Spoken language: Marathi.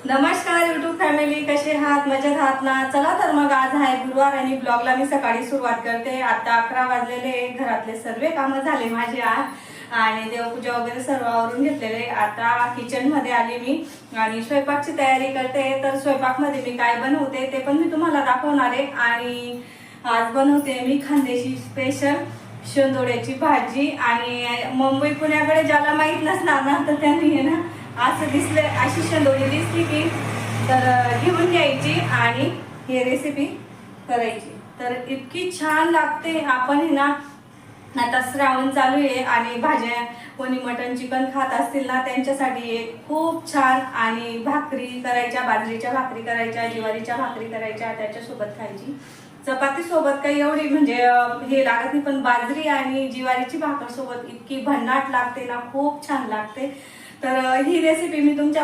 नमस्कार यूट्यूब फॅमिली, कसे आहात? मजेत आहात ना? चला तर मग आज आहे गुरुवार आणि ब्लॉगला मी सकाळी सुरुवात करते। आता 11 वाजलेले, घरातले सर्व कामं झाले माझे आज आणि देवपूजा वगैरे सर्व आवरून घेतलेले। आता किचन मध्ये आली मी आणि स्वयंपाकची तयारी करते। तर स्वयंपाक मध्ये मी काय बनवते ते पण मी तुम्हाला दाखवणार आहे। आणि आज बनवते मी खानदेशी स्पेशल शेंदोड्याची भाजी। आणि मुंबई पुण्याकडे ज्याला माहित नसणार ना तर त्यांनी आहे ना असं दिसले, अशी शेंदोडी दिसली की तर घेऊन घ्यायची आणि ही रेसिपी करायची। तर इतकी छान लागते। आपण आहे ना आता श्रावण चालू आहे आणि भाज्या कोणी मटन चिकन खात असतील ना त्यांच्यासाठी एक खूप छान। आणि भाकरी करायच्या, बाजरीच्या भाकरी करायच्या, ज्वारीच्या भाकरी करायच्या, त्याच्यासोबत खायची। चपाती सोबत काही एवढी म्हणजे हे लागत नाही, पण बाजरी आणि ज्वारीची भाकर सोबत इतकी भन्नाट लागते ना, खूप छान लागते। तर ही रेसिपी मी तुमच्या